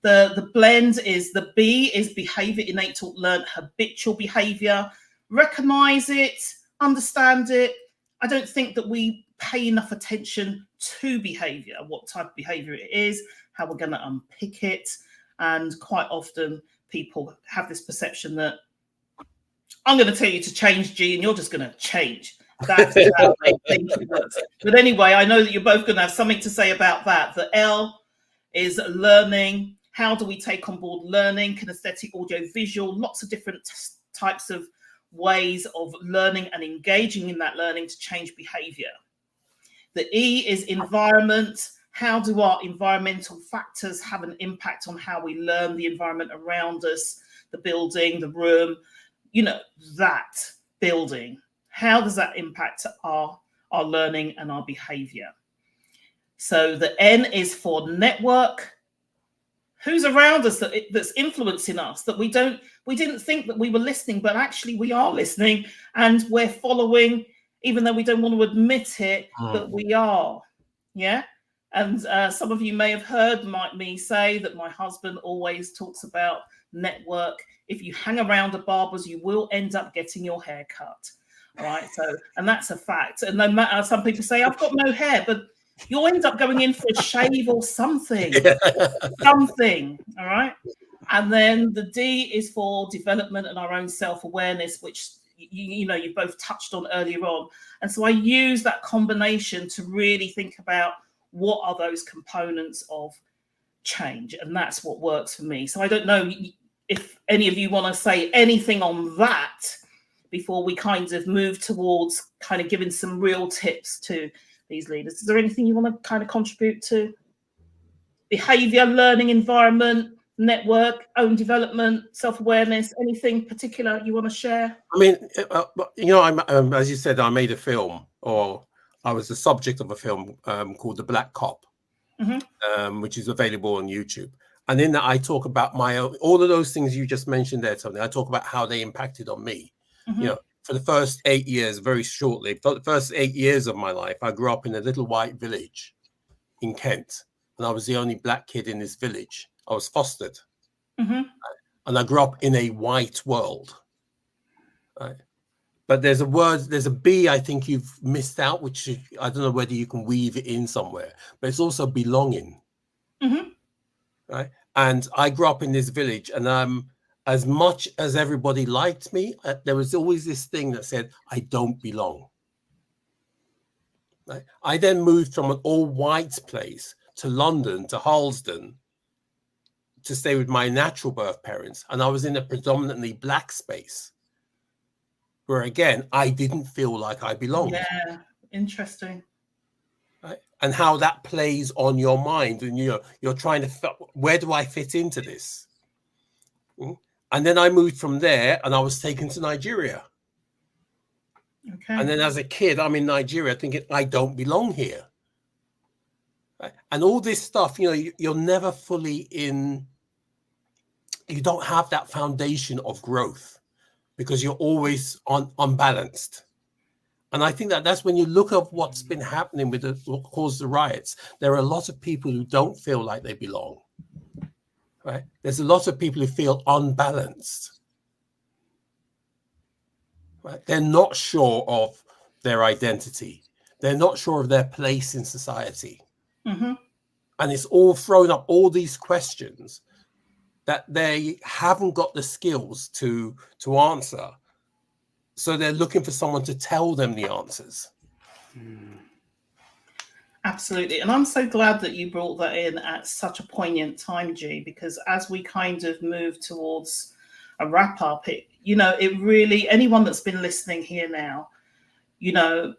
The blend is, the B is behavior, innate or learned habitual behavior. Recognize it, understand it. I don't think that we pay enough attention to behavior, what type of behavior it is, how we're going to unpick it. And quite often people have this perception that I'm going to tell you to change, G, and you're just going to change. That's how they think it works. But anyway, I know that you're both going to have something to say about that. The L is learning. How do we take on board learning, kinesthetic, audio, visual, lots of different types of ways of learning and engaging in that learning to change behavior. The E is environment. How do our environmental factors have an impact on how we learn, the environment around us, the building, the room, you know, that building? How does that impact our learning and our behavior? So the N is for network. Who's around us that's influencing us, that we didn't think that we were listening, but actually we are listening and we're following, even though we don't want to admit it, but we are. Yeah. And some of you may have heard me say that my husband always talks about network. If you hang around a barber's, you will end up getting your hair cut. All right. So, and that's a fact. And no matter, some people say, I've got no hair, but you'll end up going in for a shave or something. Something. All right. And then the D is for development and our own self-awareness, which you know you both touched on earlier on. And so I use that combination to really think about what are those components of change, and that's what works for me. So I don't know if any of you want to say anything on that before we kind of move towards kind of giving some real tips to these leaders. Is there anything you want to kind of contribute to? Behavior, learning, environment, network, own development, self-awareness, anything particular you want to share? I mean, you know, I'm as you said, I made a film, or I was the subject of a film called The Black Cop, which is available on YouTube. And in that, I talk about my own, all of those things you just mentioned there, Tony. I talk about how they impacted on me. You know, for the first 8 years, very shortly, for the first 8 years of my life, I grew up in a little white village in Kent. And I was the only black kid in this village. I was fostered. And I grew up in a white world. Right? But there's a B I think you've missed out, which I don't know whether you can weave it in somewhere, but it's also belonging. Right? And I grew up in this village, and as much as everybody liked me, there was always this thing that said, I don't belong. Right? I then moved from an all-white place to London, to Harlesden, to stay with my natural birth parents. And I was in a predominantly black space where, again, I didn't feel like I belonged. Yeah, interesting. Right? And how that plays on your mind. And you're trying to, where do I fit into this? And then I moved from there and I was taken to Nigeria. Okay. And then as a kid, I'm in Nigeria thinking, I don't belong here. Right? And all this stuff, you know, you're never fully in, you don't have that foundation of growth because you're always unbalanced. And I think that's when you look at what's been happening with what caused the riots. There are a lot of people who don't feel like they belong. Right? There's a lot of people who feel unbalanced. Right? They're not sure of their identity. They're not sure of their place in society. And it's all thrown up all these questions that they haven't got the skills to answer. So they're looking for someone to tell them the answers. Absolutely. And I'm so glad that you brought that in at such a poignant time, G, because as we kind of move towards a wrap up, it really, anyone that's been listening here now, you know,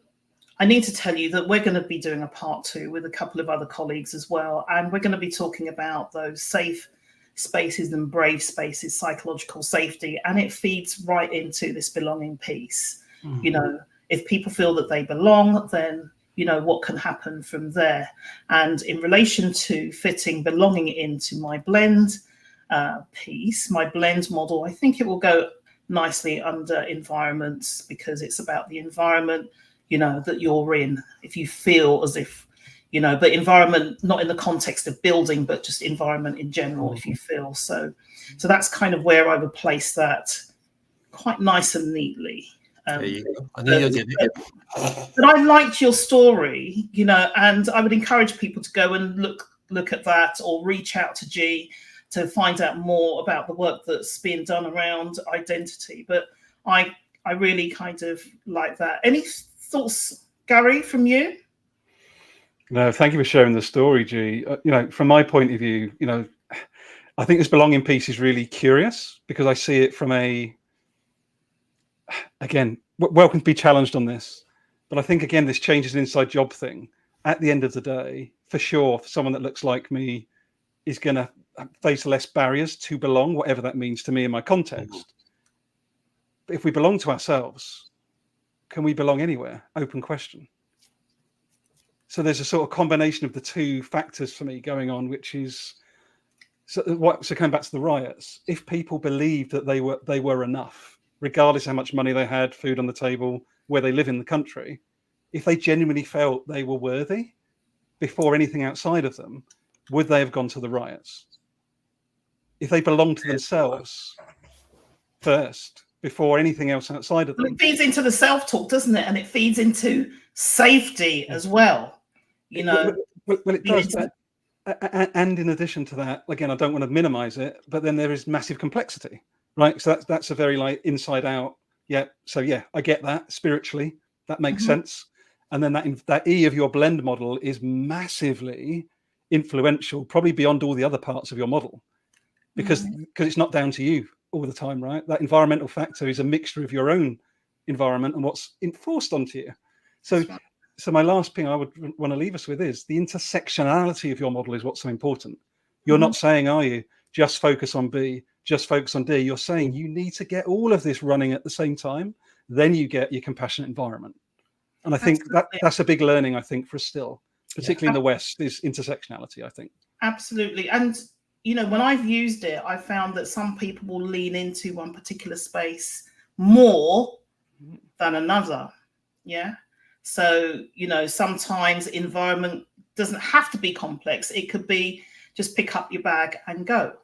I need to tell you that we're going to be doing a part 2 with a couple of other colleagues as well. And we're going to be talking about those safe spaces and brave spaces, psychological safety. And it feeds right into this belonging piece. You know, if people feel that they belong, then, you know, what can happen from there? And in relation to fitting belonging into my blend piece, my blend model, I think it will go nicely under environments, because it's about the environment, you know, that you're in. If you feel as if, you know, but environment, not in the context of building, but just environment in general, if you feel. So that's kind of where I would place that quite nice and neatly. There you go. I knew you'd get it. But I liked your story, you know, and I would encourage people to go and look at that, or reach out to G to find out more about the work that's being done around identity. But I really kind of like that. Any thoughts, Gary, from you? No, thank you for sharing the story, G. From my point of view, I think this belonging piece is really curious because I see it from again, welcome to be challenged on this. But I think, again, this changes an inside job thing. At the end of the day, for sure, for someone that looks like me is going to face less barriers to belong, whatever that means to me in my context. But if we belong to ourselves, can we belong anywhere? Open question. So there's a sort of combination of the two factors for me going on, which is so coming back to the riots. If people believed that they were enough, regardless how much money they had, food on the table, where they live in the country, if they genuinely felt they were worthy before anything outside of them, would they have gone to the riots? If they belonged to themselves first before anything else outside of them. Well, it feeds into the self-talk, doesn't it? And it feeds into safety as well. Well, it does. And in addition to that, again, I don't want to minimize it, but then there is massive complexity, right? So that's a very inside out. Yeah. So yeah, I get that spiritually. That makes sense. And then that E of your blend model is massively influential, probably beyond all the other parts of your model, because it's not down to you all the time, right? That environmental factor is a mixture of your own environment and what's enforced onto you. So my last thing I would want to leave us with is the intersectionality of your model is what's so important. You're not saying, are you, just focus on B, just focus on D. You're saying you need to get all of this running at the same time. Then you get your compassionate environment. And I think that's a big learning, I think, for us still, particularly in the West, is intersectionality, I think. Absolutely. And, when I've used it, I found that some people will lean into one particular space more than another. Yeah. So, sometimes environment doesn't have to be complex. It could be just pick up your bag and go.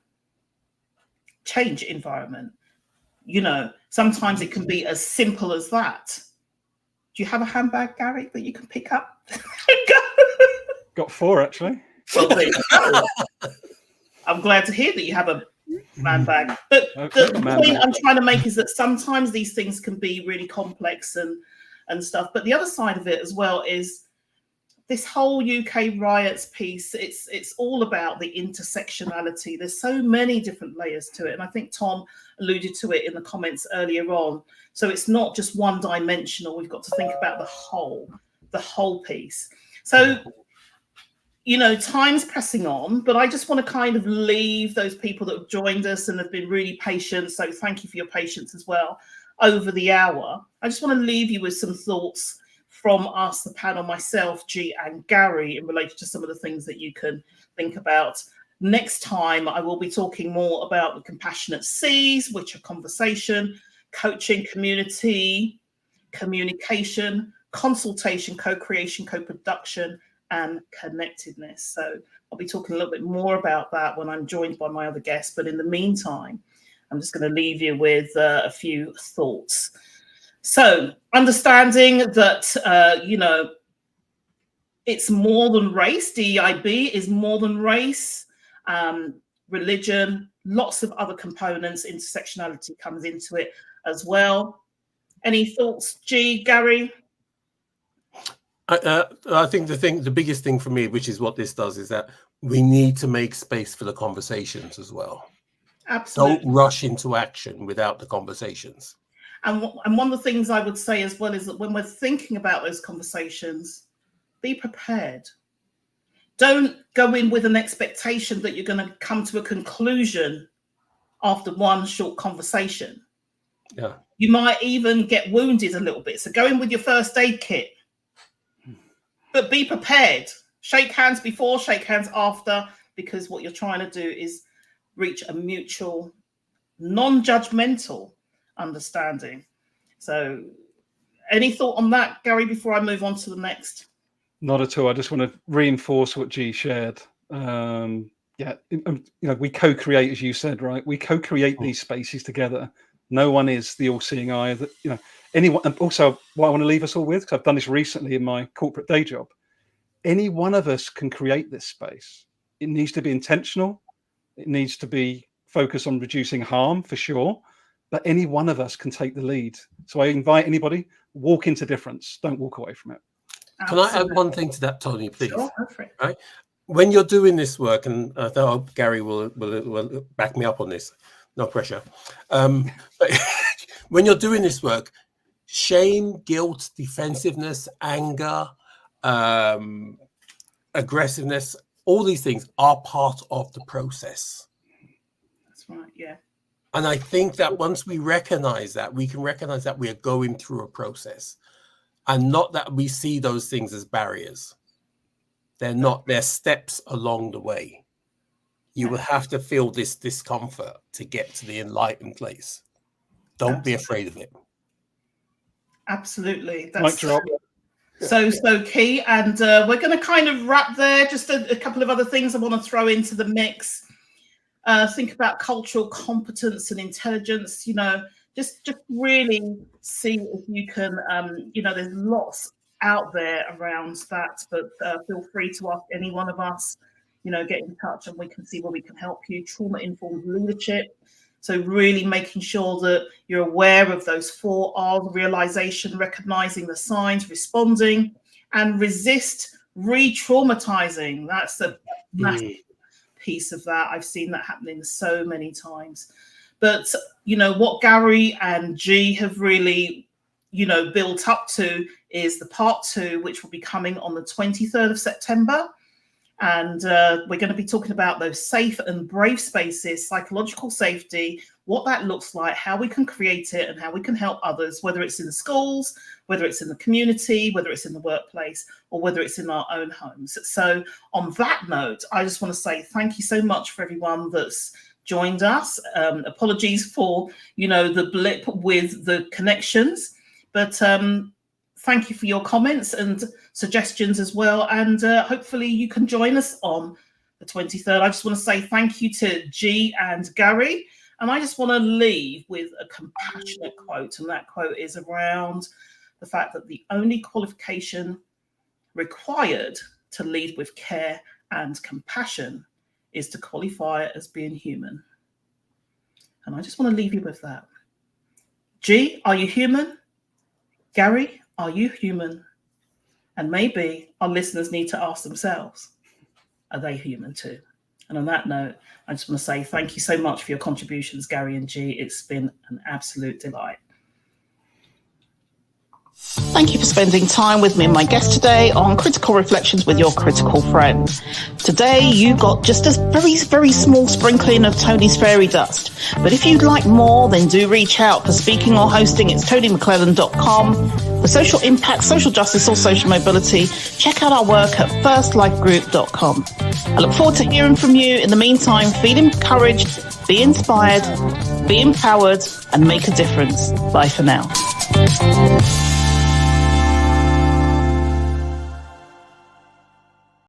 Change environment. Sometimes it can be as simple as that. Do you have a handbag, Gary, that you can pick up and go? Got 4, actually. Well, there you go. I'm glad to hear that you have a handbag. But the point I'm trying to make is that sometimes these things can be really complex and stuff. But the other side of it as well is this whole UK riots piece. It's all about the intersectionality. There's so many different layers to it. And I think Tom alluded to it in the comments earlier on. So it's not just one dimensional. We've got to think about the whole piece. So, time's pressing on, but I just want to kind of leave those people that have joined us and have been really patient. So thank you for your patience as well over the hour. I just want to leave you with some thoughts from us, the panel, myself, G and Gary, in relation to some of the things that you can think about. Next time, I will be talking more about the compassionate C's, which are conversation, coaching, community, communication, consultation, co-creation, co-production, and connectedness. So I'll be talking a little bit more about that when I'm joined by my other guests. But in the meantime, I'm just going to leave you with a few thoughts. So understanding that, it's more than race. DEIB is more than race, religion, lots of other components. Intersectionality comes into it as well. Any thoughts, G, Gary? I think the biggest thing for me, which is what this does, is that we need to make space for the conversations as well. Absolutely. Don't rush into action without the conversations. And one of the things I would say as well is that when we're thinking about those conversations, be prepared. Don't go in with an expectation that you're going to come to a conclusion after one short conversation. Yeah. You might even get wounded a little bit. So go in with your first aid kit. But be prepared. Shake hands before, shake hands after, because what you're trying to do is reach a mutual, non-judgmental understanding. So any thought on that, Gary, before I move on to the next? Not at all. I just want to reinforce what G shared. We co-create, as you said, right? We co-create these spaces together. No one is the all-seeing eye. That anyone. And also, what I want to leave us all with, because I've done this recently in my corporate day job. Any one of us can create this space. It needs to be intentional. It needs to be focused on reducing harm for sure. But any one of us can take the lead. So I invite anybody, walk into difference. Don't walk away from it. Can I add one thing to that, Tony, please? Sure, go for it. Right? When you're doing this work, and I thought Gary will back me up on this, no pressure. But when you're doing this work, shame, guilt, defensiveness, anger, aggressiveness, all these things are part of the process. That's right, yeah. And I think that once we recognize that, we can recognize that we are going through a process, and not that we see those things as barriers. They're not, they're steps along the way. You will have to feel this discomfort to get to the enlightened place. Don't be afraid of it. Absolutely. Mic drop. So key. And we're going to kind of wrap there. Just a couple of other things I want to throw into the mix. Think about cultural competence and intelligence. Just really see if you can, there's lots out there around that, but feel free to ask any one of us, get in touch and we can see where we can help you. Trauma-informed leadership. So really making sure that you're aware of those 4 R's: realization, recognizing the signs, responding, and resist re-traumatizing. That's a massive piece of that. I've seen that happening so many times. But, what Gary and G have really, built up to is the part 2, which will be coming on the 23rd of September. And we're going to be talking about those safe and brave spaces, psychological safety, what that looks like, how we can create it, and how we can help others, whether it's in the schools, whether it's in the community, whether it's in the workplace, or whether it's in our own homes. So on that note, I just want to say thank you so much for everyone that's joined us. Apologies for, the blip with the connections, but thank you for your comments and suggestions as well. And hopefully you can join us on the 23rd. I just want to say thank you to G and Gary. And I just want to leave with a compassionate quote. And that quote is around the fact that the only qualification required to lead with care and compassion is to qualify as being human. And I just want to leave you with that. G, are you human? Gary, are you human? And maybe our listeners need to ask themselves, are they human too? And on that note, I just want to say thank you so much for your contributions, Gary and G. It's been an absolute delight. Thank you for spending time with me and my guest today on Critical Reflections with Your Critical Friend. Today, you got just a very, very small sprinkling of Tony's fairy dust. But if you'd like more, then do reach out for speaking or hosting. It's TonyMcClelland.com. For social impact, social justice, or social mobility, check out our work at firstlifegroup.com. I look forward to hearing from you. In the meantime, feel encouraged, be inspired, be empowered, and make a difference. Bye for now.